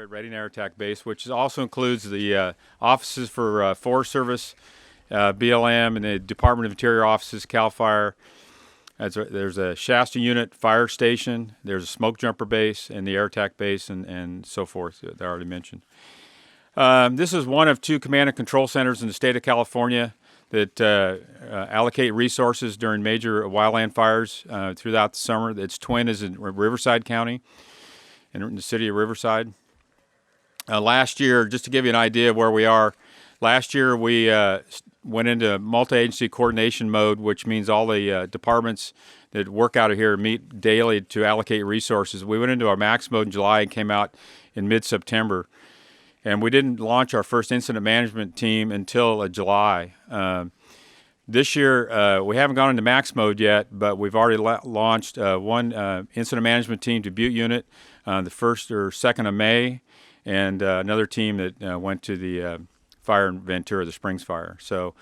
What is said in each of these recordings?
at Reading Air Attack Base, which also includes the offices for Forest Service, BLM, and the Department of Interior offices, CAL FIRE. There's a Shasta unit fire station, there's a smoke jumper base, and the air attack base, and so forth that I already mentioned. This is one of 2 command and control centers in the state of California that allocate resources during major wildland fires throughout the summer. Its twin is in Riverside County, in the city of Riverside. Last year, just to give you an idea of where we are, last year we went into multi-agency coordination mode, which means all the departments that work out of here meet daily to allocate resources. We went into our max mode in July and came out in mid-September. And we didn't launch our first incident management team until July. This year, we haven't gone into max mode yet, but we've already launched one incident management team to Butte unit the 1st or 2nd of May, and another team that went to the fire in Ventura, the Springs fire. So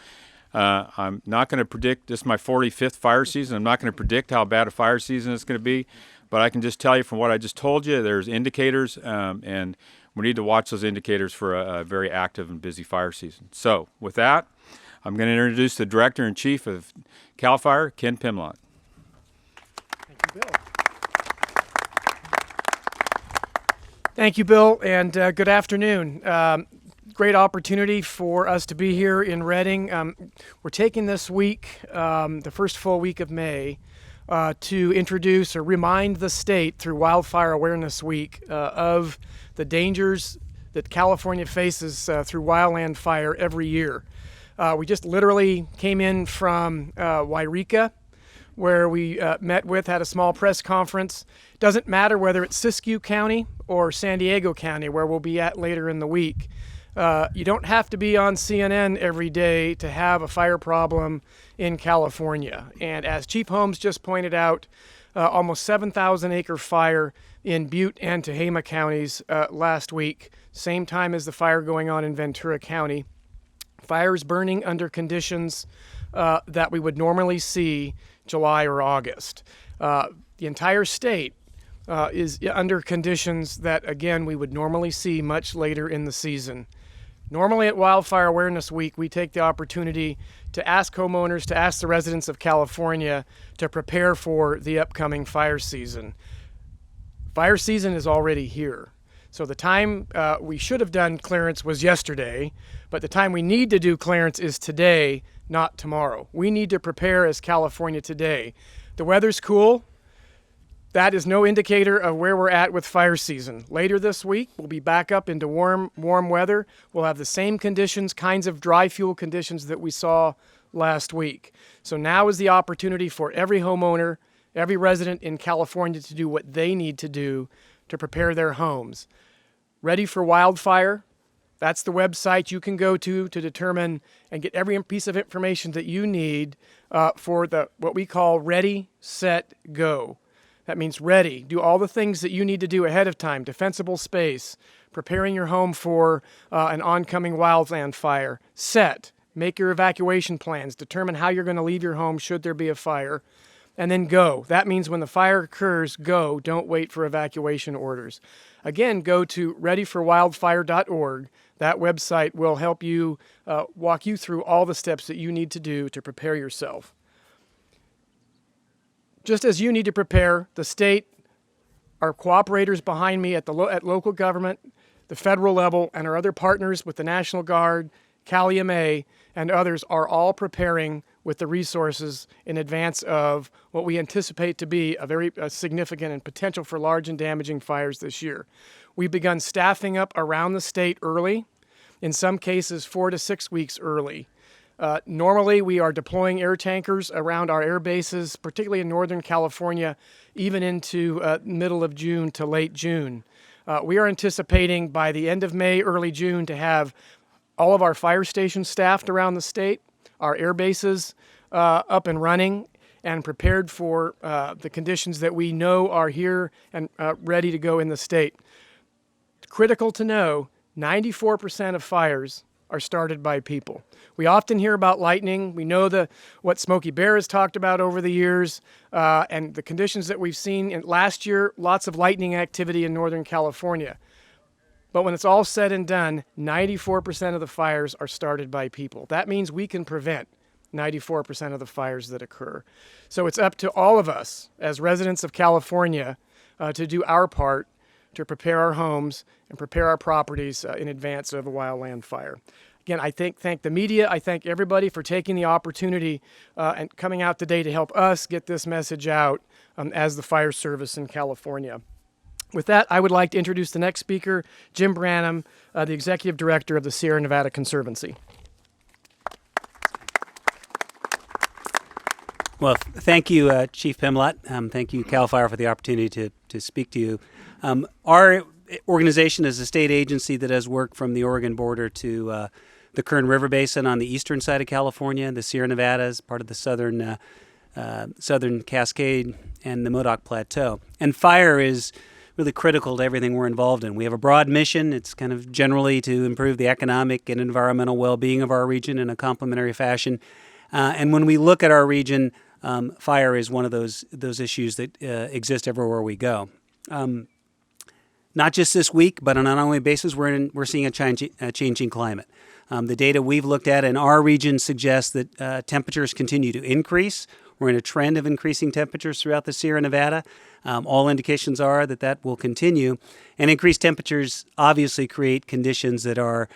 I'm not going to predict, this is my 45th fire season, I'm not going to predict how bad a fire season it's going to be, but I can just tell you from what I just told you, there's indicators, and we need to watch those indicators for a very active and busy fire season. So with that, I'm going to introduce the Director-in-Chief of CAL FIRE, Ken Pimlott. Thank you, Bill. Thank you, Bill, and good afternoon. Great opportunity for us to be here in Reading. We're taking this week, the first full week of May, to introduce or remind the state through Wildfire Awareness Week of the dangers that California faces through wildland fire every year. We just literally came in from Wairika, where we had a small press conference. Doesn't matter whether it's Siskiyou County or San Diego County, where we'll be at later in the week. You don't have to be on CNN every day to have a fire problem in California. And as Chief Holmes just pointed out, almost 7,000 acre fire in Butte and Tehama counties last week, same time as the fire going on in Ventura County. Fires burning under conditions that we would normally see July or August. The entire state is under conditions that, again, we would normally see much later in the season. Normally at Wildfire Awareness Week, we take the opportunity to ask homeowners, to ask the residents of California to prepare for the upcoming fire season. Fire season is already here. So the time we should have done clearance was yesterday, but the time we need to do clearance is today, not tomorrow. We need to prepare as California today. The weather's cool. That is no indicator of where we're at with fire season. Later this week, we'll be back up into warm weather. We'll have the same conditions, kinds of dry fuel conditions that we saw last week. So now is the opportunity for every homeowner, every resident in California to do what they need to do to prepare their homes. Ready for Wildfire? That's the website you can go to determine and get every piece of information that you need for what we call Ready, Set, Go. That means ready. Do all the things that you need to do ahead of time. Defensible space, preparing your home for an oncoming wildland fire. Set. Make your evacuation plans. Determine how you're going to leave your home should there be a fire. And then go. That means when the fire occurs, go. Don't wait for evacuation orders. Again, go to readyforwildfire.org. That website will help you walk you through all the steps that you need to do to prepare yourself. Just as you need to prepare, the state, our cooperators behind me at local government, the federal level, and our other partners with the National Guard, Cal EMA, and others are all preparing with the resources in advance of what we anticipate to be a very significant and potential for large and damaging fires this year. We've begun staffing up around the state early, in some cases 4 to 6 weeks early. Normally, we are deploying air tankers around our air bases, particularly in Northern California, even into middle of June to late June. We are anticipating by the end of May, early June, to have all of our fire stations staffed around the state, our air bases up and running and prepared for the conditions that we know are here and ready to go in the state. Critical to know, 94% of fires are started by people. We often hear about lightning. We know what Smokey Bear has talked about over the years and the conditions that we've seen. Last year, lots of lightning activity in Northern California. But when it's all said and done, 94% of the fires are started by people. That means we can prevent 94% of the fires that occur. So it's up to all of us as residents of California to do our part to prepare our homes and prepare our properties in advance of a wildland fire. Again, I thank the media. I thank everybody for taking the opportunity and coming out today to help us get this message out as the fire service in California. With that, I would like to introduce the next speaker, Jim Branham, the Executive Director of the Sierra Nevada Conservancy. Well, thank you, Chief Pimlott. Thank you, CAL FIRE, for the opportunity to speak to you. Our organization is a state agency that does work from the Oregon border to the Kern River Basin on the eastern side of California, the Sierra Nevadas, part of the southern Cascade, and the Modoc Plateau. And fire is really critical to everything we're involved in. We have a broad mission. It's kind of generally to improve the economic and environmental well-being of our region in a complementary fashion. And when we look at our region, fire is one of those issues that exist everywhere we go. Not just this week, but on an ongoing basis, we're seeing a changing climate. The data we've looked at in our region suggests that temperatures continue to increase. We're in a trend of increasing temperatures throughout the Sierra Nevada. All indications are that will continue. And increased temperatures obviously create conditions that are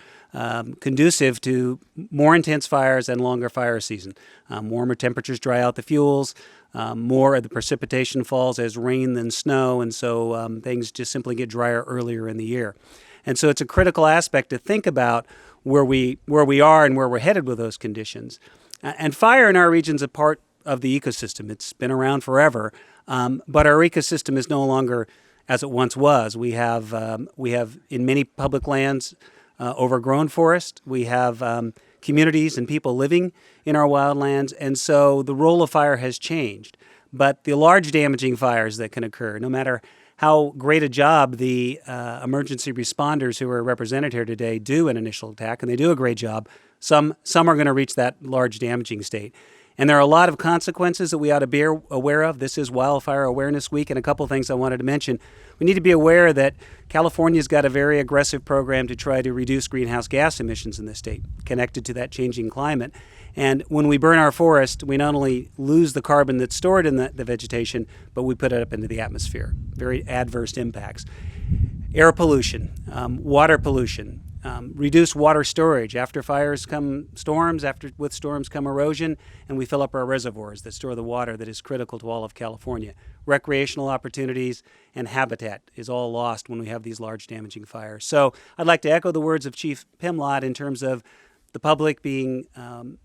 conducive to more intense fires and longer fire season. Warmer temperatures dry out the fuels. More of the precipitation falls as rain than snow, and so things just simply get drier earlier in the year. And so it's a critical aspect to think about where we are and where we're headed with those conditions. And fire in our region is a part of the ecosystem. It's been around forever, but our ecosystem is no longer as it once was. We have in many public lands overgrown forest. We have communities and people living in our wildlands, and so the role of fire has changed. But the large damaging fires that can occur, no matter how great a job the emergency responders who are represented here today do in initial attack, and they do a great job, some are going to reach that large damaging state. And there are a lot of consequences that we ought to be aware of. This is Wildfire Awareness Week, and a couple of things I wanted to mention. We need to be aware that California's got a very aggressive program to try to reduce greenhouse gas emissions in the state, connected to that changing climate. And when we burn our forest, we not only lose the carbon that's stored in the vegetation, but we put it up into the atmosphere. Very adverse impacts. Air pollution, water pollution, reduced water storage. After fires come storms, with storms come erosion, and we fill up our reservoirs that store the water that is critical to all of California. Recreational opportunities and habitat is all lost when we have these large damaging fires. So I'd like to echo the words of Chief Pimlott in terms of the public being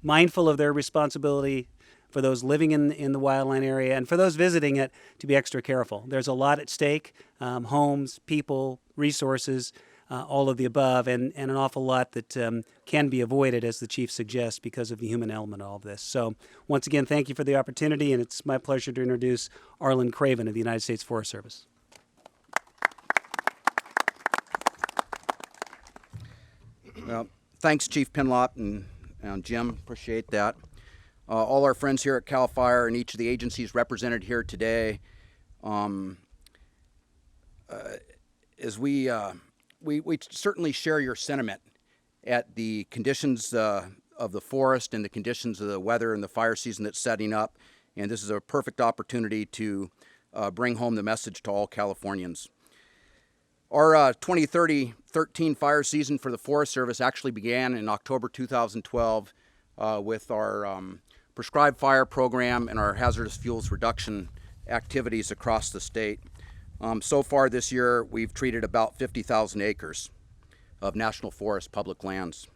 mindful of their responsibility, for those living in the wildland area, and for those visiting it to be extra careful. There's a lot at stake, homes, people, resources, all of the above, and an awful lot that can be avoided, as the chief suggests, because of the human element of all of this. So once again, thank you for the opportunity, and it's my pleasure to introduce Arlen Craven of the United States Forest Service. Well, thanks, Chief Pimlott and Jim. Appreciate that. All our friends here at CAL FIRE and each of the agencies represented here today, as we certainly share your sentiment at the conditions of the forest and the conditions of the weather and the fire season that's setting up. And this is a perfect opportunity to bring home the message to all Californians. Our 2013 fire season for the Forest Service actually began in October 2012 with our prescribed fire program and our hazardous fuels reduction activities across the state. So far this year, we've treated about 50,000 acres of national forest public lands.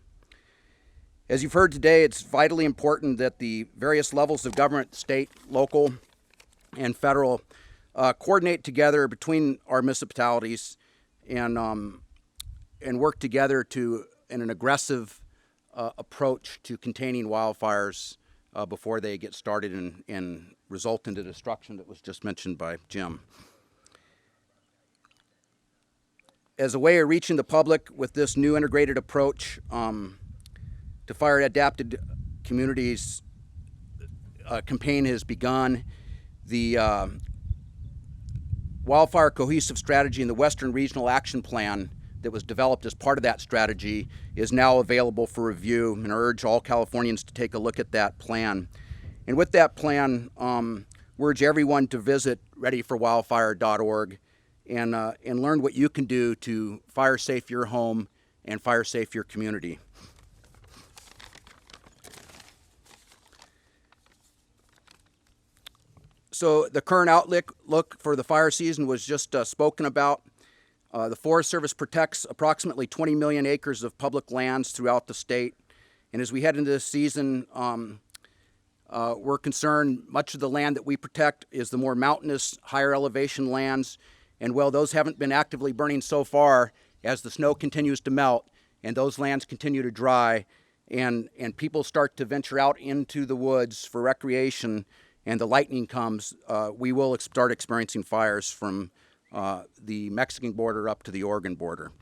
As you've heard today, it's vitally important that the various levels of government, state, local, and federal coordinate together between our municipalities and work together in an aggressive approach to containing wildfires before they get started and result in the destruction that was just mentioned by Jim. As a way of reaching the public with this new integrated approach to fire-adapted communities, campaign has begun. The Wildfire Cohesive Strategy and the Western Regional Action Plan that was developed as part of that strategy is now available for review, and I urge all Californians to take a look at that plan. And with that plan, we urge everyone to visit readyforwildfire.org and learn what you can do to fire safe your home and fire safe your community. So the current outlook for the fire season was just spoken about. The Forest Service protects approximately 20 million acres of public lands throughout the state. And as we head into this season, we're concerned much of the land that we protect is the more mountainous, higher elevation lands. And while those haven't been actively burning so far, as the snow continues to melt and those lands continue to dry and people start to venture out into the woods for recreation and the lightning comes, we will start experiencing fires from the Mexican border up to the Oregon border.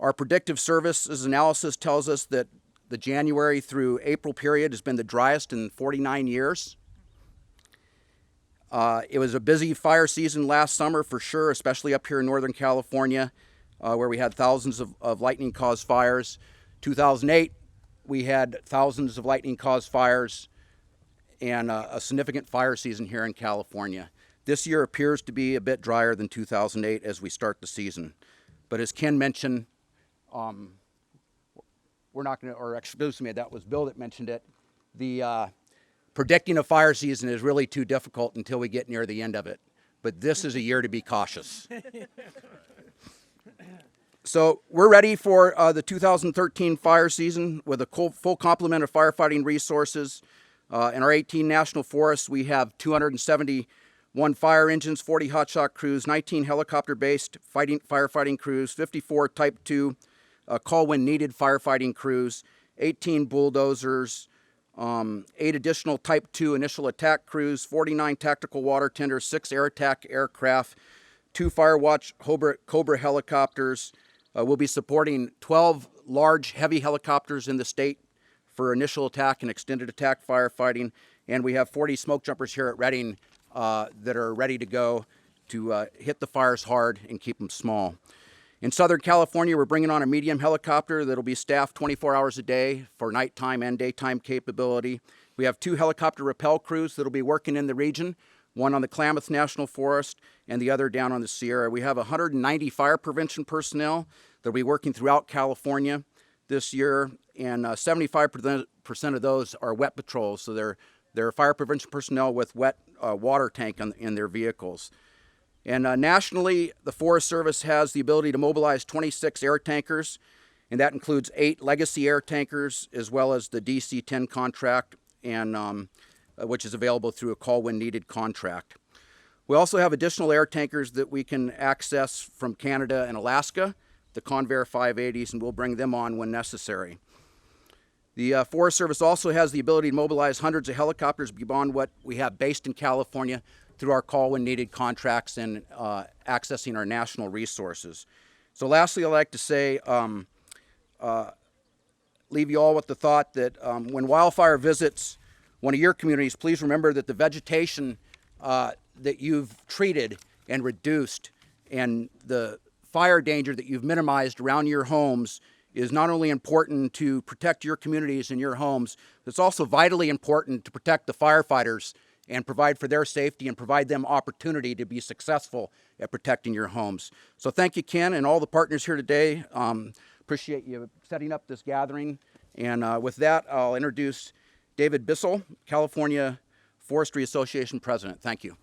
Our predictive services analysis tells us that the January through April period has been the driest in 49 years. It was a busy fire season last summer for sure, especially up here in Northern California, where we had thousands of lightning-caused fires. 2008, we had thousands of lightning-caused fires and a significant fire season here in California. This year appears to be a bit drier than 2008 as we start the season. But as Ken mentioned, we're not going to, or excuse me, that was Bill that mentioned it. The predicting a fire season is really too difficult until we get near the end of it. But this is a year to be cautious. So we're ready for the 2013 fire season with a full complement of firefighting resources. In our 18 national forests, we have 271 fire engines, 40 hotshot crews, 19 helicopter-based firefighting crews, 54 Type 2 call when needed firefighting crews, 18 bulldozers, 8 additional Type 2 initial attack crews, 49 tactical water tenders, 6 air attack aircraft, 2 Firewatch Cobra helicopters. We'll be supporting 12 large heavy helicopters in the state for initial attack and extended attack firefighting, and we have 40 smoke jumpers here at Redding that are ready to go to hit the fires hard and keep them small. In Southern California, we're bringing on a medium helicopter that'll be staffed 24 hours a day for nighttime and daytime capability. We have 2 helicopter rappel crews that'll be working in the region, one on the Klamath National Forest and the other down on the Sierra. We have 190 fire prevention personnel that'll be working throughout California this year, and 75% of those are wet patrols, so they're fire prevention personnel with wet water tank in their vehicles. And nationally, the Forest Service has the ability to mobilize 26 air tankers, and that includes 8 legacy air tankers as well as the DC-10 contract, and which is available through a call when needed contract. We also have additional air tankers that we can access from Canada and Alaska, the Convair 580s, and we'll bring them on when necessary. The Forest Service also has the ability to mobilize hundreds of helicopters beyond what we have based in California through our call when needed contracts and accessing our national resources. So lastly, I'd like to say, leave you all with the thought that when wildfire visits one of your communities, please remember that the vegetation that you've treated and reduced and the fire danger that you've minimized around your homes is not only important to protect your communities and your homes, but it's also vitally important to protect the firefighters and provide for their safety and provide them opportunity to be successful at protecting your homes. So thank you, Ken, and all the partners here today. Appreciate you setting up this gathering. And with that, I'll introduce David Bissell, California Forestry Association President. Thank you.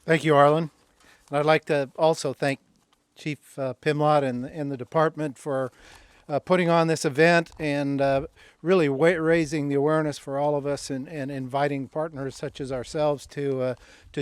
Thank you, Arlen. And I'd like to also thank Chief Pimlott and the department for putting on this event and really raising the awareness for all of us and inviting partners such as ourselves to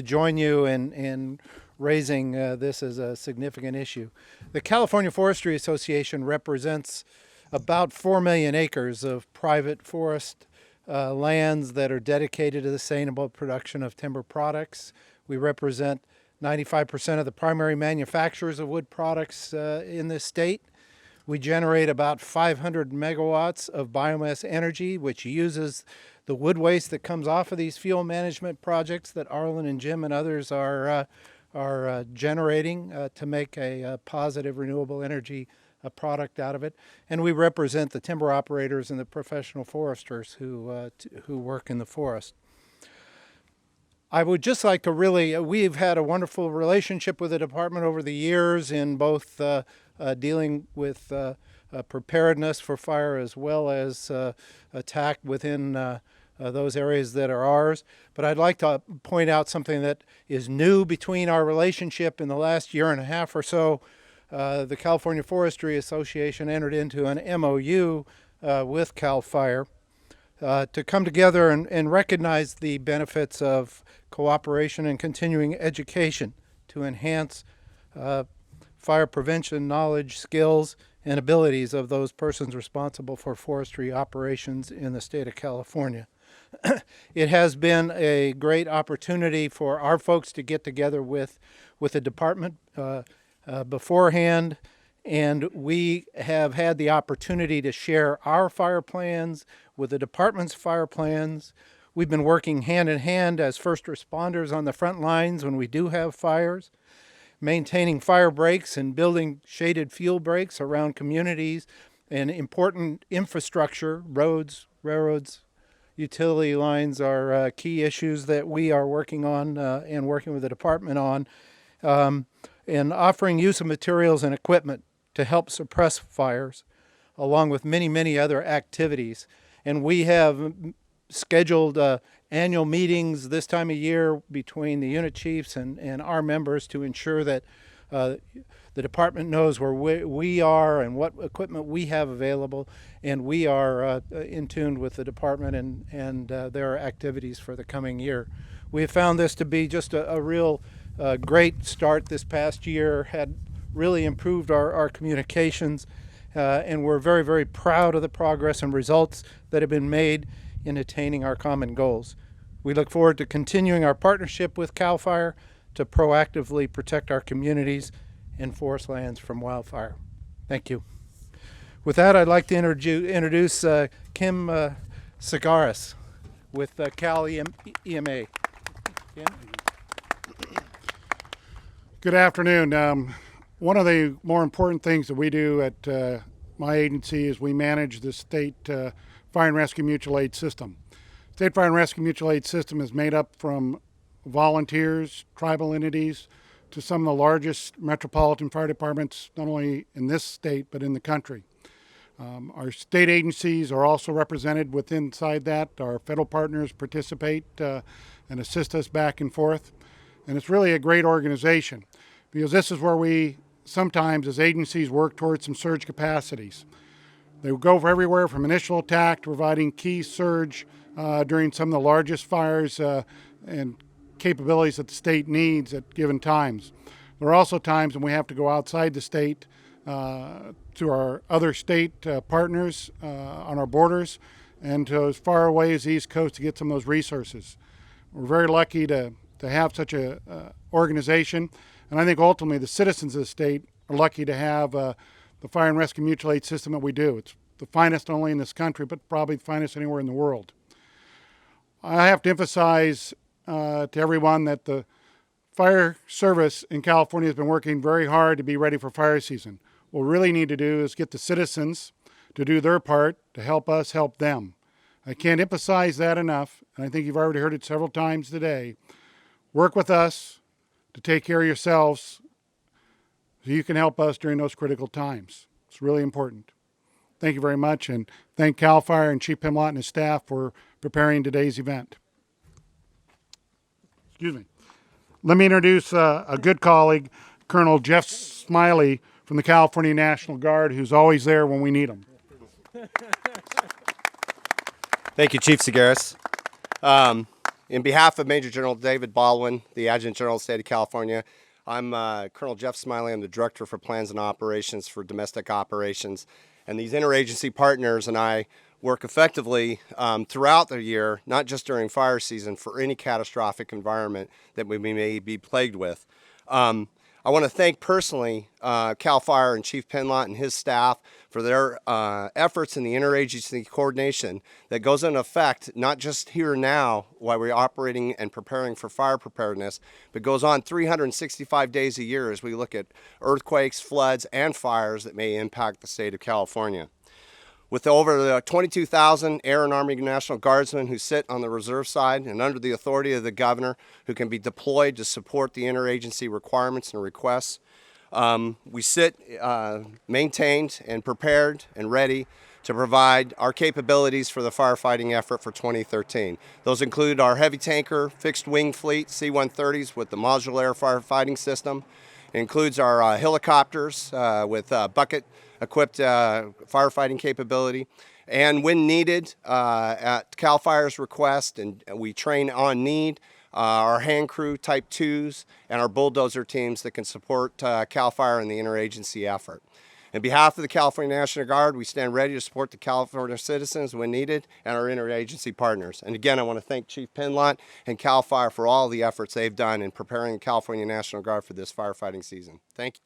join you in raising this as a significant issue. The California Forestry Association represents about 4 million acres of private forest lands that are dedicated to the sustainable production of timber products. We represent 95% of the primary manufacturers of wood products in this state. We generate about 500 megawatts of biomass energy, which uses the wood waste that comes off of these fuel management projects that Arlen and Jim and others are generating to make a positive renewable energy product out of it. And we represent the timber operators and the professional foresters who work in the forest. I would just like to we've had a wonderful relationship with the department over the years in both dealing with preparedness for fire as well as attack within those areas that are ours. But I'd like to point out something that is new between our relationship in the last year and a half or so. The California Forestry Association entered into an MOU with CAL FIRE to come together and recognize the benefits of cooperation and continuing education to enhance fire prevention knowledge, skills, and abilities of those persons responsible for forestry operations in the state of California. It has been a great opportunity for our folks to get together with the department beforehand, and we have had the opportunity to share our fire plans with the department's fire plans. We've been working hand in hand as first responders on the front lines when we do have fires, maintaining fire breaks and building shaded fuel breaks around communities and important infrastructure, roads, railroads, utility lines are key issues that we are working on and working with the department on, and offering use of materials and equipment to help suppress fires, along with many, many other activities. And we have scheduled annual meetings this time of year between the unit chiefs and our members to ensure that the department knows where we are and what equipment we have available, and we are in tune with the department and their activities for the coming year. We have found this to be just a real great start this past year, had really improved our communications, and we're very, very proud of the progress and results that have been made in attaining our common goals. We look forward to continuing our partnership with CAL FIRE to proactively protect our communities and forest lands from wildfire. Thank you. With that, I'd like to introduce Kim Sagaris with Cal EMA. Kim? Good afternoon. One of the more important things that we do at my agency is we manage the state fire and rescue mutual aid system. State fire and rescue mutual aid system is made up from volunteers, tribal entities, to some of the largest metropolitan fire departments, not only in this state, but in the country. Our state agencies are also represented inside that. Our federal partners participate and assist us back and forth. And it's really a great organization because this is where we sometimes as agencies work towards some surge capacities. They go for everywhere from initial attack to providing key surge during some of the largest fires and capabilities that the state needs at given times. There are also times when we have to go outside the state to our other state partners on our borders and to as far away as the East Coast to get some of those resources. We're very lucky to have such a organization, and I think ultimately the citizens of the state are lucky to have the fire and rescue mutual aid system that we do. It's the finest not only in this country, but probably the finest anywhere in the world. I have to emphasize to everyone that the fire service in California has been working very hard to be ready for fire season. What we really need to do is get the citizens to do their part to help us help them. I can't emphasize that enough, and I think you've already heard it several times today. Work with us to take care of yourselves so you can help us during those critical times. It's really important. Thank you very much, and thank CAL FIRE and Chief Pimlott and his staff for preparing today's event. Excuse me. Let me introduce a good colleague, Colonel Jeff Smiley from the California National Guard, who's always there when we need him. Thank you, Chief Sagaris. In behalf of Major General David Baldwin, the Adjutant General of the State of California, I'm Colonel Jeff Smiley. I'm the Director for Plans and Operations for Domestic Operations. And these interagency partners and I work effectively throughout the year, not just during fire season, for any catastrophic environment that we may be plagued with. I want to thank personally CAL FIRE and Chief Penlot and his staff for their efforts in the interagency coordination that goes into effect not just here now while we're operating and preparing for fire preparedness, but goes on 365 days a year as we look at earthquakes, floods, and fires that may impact the state of California. With over 22,000 Air and Army National Guardsmen who sit on the reserve side and under the authority of the governor who can be deployed to support the interagency requirements and requests, we sit maintained and prepared and ready to provide our capabilities for the firefighting effort for 2013. Those include our heavy tanker fixed wing fleet, C-130s with the modular air firefighting system. It includes our helicopters with bucket equipped firefighting capability, and when needed, at CAL FIRE's request, and we train on need, our hand crew type 2s and our bulldozer teams that can support CAL FIRE in the interagency effort. On behalf of the California National Guard, we stand ready to support the California citizens when needed and our interagency partners. And again, I want to thank Chief Penlot and CAL FIRE for all the efforts they've done in preparing the California National Guard for this firefighting season. Thank you.